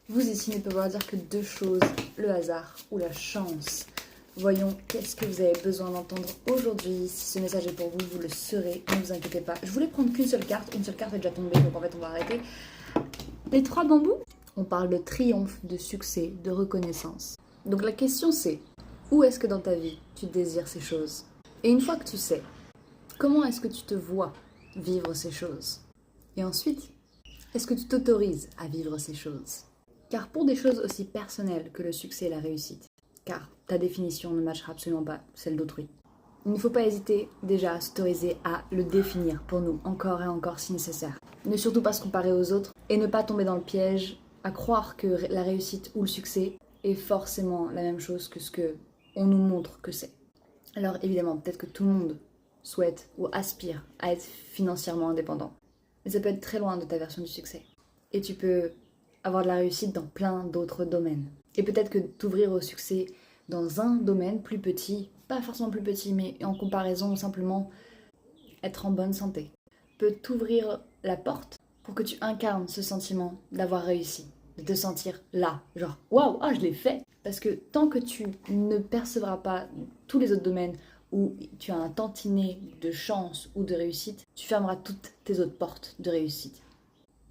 Vous ici ne peut vouloir dire que deux choses, le hasard ou la chance. Voyons qu'est-ce que vous avez besoin d'entendre aujourd'hui. Si ce message est pour vous, vous le serez, ne vous inquiétez pas. Je voulais prendre qu'une seule carte, une seule carte est déjà tombée, donc en fait on va arrêter. Les trois bambous, on parle de triomphe, de succès, de reconnaissance. Donc la question c'est, où est-ce que dans ta vie tu désires ces choses? Et une fois que tu sais, comment est-ce que tu te vois vivre ces choses? Et ensuite, est-ce que tu t'autorises à vivre ces choses? Car pour des choses aussi personnelles que le succès et la réussite, car ta définition ne matchera absolument pas celle d'autrui, il ne faut pas hésiter déjà à s'autoriser à le définir pour nous, encore et encore si nécessaire. Ne surtout pas se comparer aux autres et ne pas tomber dans le piège à croire que la réussite ou le succès est forcément la même chose que ce que on nous montre que c'est. Alors évidemment, peut-être que tout le monde souhaite ou aspire à être financièrement indépendant, mais ça peut être très loin de ta version du succès. Et tu peux avoir de la réussite dans plein d'autres domaines. Et peut-être que t'ouvrir au succès dans un domaine plus petit, pas forcément plus petit, mais en comparaison simplement être en bonne santé, peut t'ouvrir la porte pour que tu incarnes ce sentiment d'avoir réussi, de te sentir là, genre waouh, ah je l'ai fait. Parce que tant que tu ne percevras pas tous les autres domaines où tu as un tantinet de chance ou de réussite, tu fermeras toutes tes autres portes de réussite.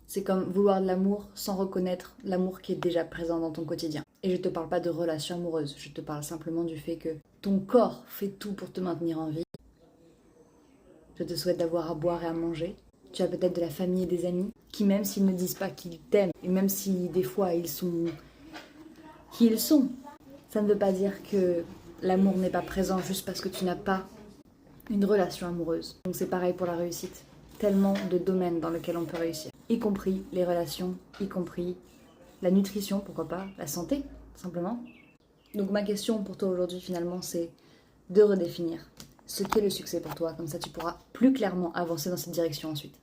C'est comme vouloir de l'amour sans reconnaître l'amour qui est déjà présent dans ton quotidien. Et je te parle pas de relations amoureuses, je te parle simplement du fait que ton corps fait tout pour te maintenir en vie. Je te souhaite d'avoir à boire et à manger. Tu as peut-être de la famille et des amis qui, même s'ils ne disent pas qu'ils t'aiment, et même si des fois ils sont qui ils sont, ça ne veut pas dire que l'amour n'est pas présent juste parce que tu n'as pas une relation amoureuse. Donc c'est pareil pour la réussite. Tellement de domaines dans lesquels on peut réussir, y compris les relations, y compris la nutrition, pourquoi pas, la santé, simplement. Donc ma question pour toi aujourd'hui finalement c'est de redéfinir ce qu'est le succès pour toi, comme ça tu pourras plus clairement avancer dans cette direction ensuite.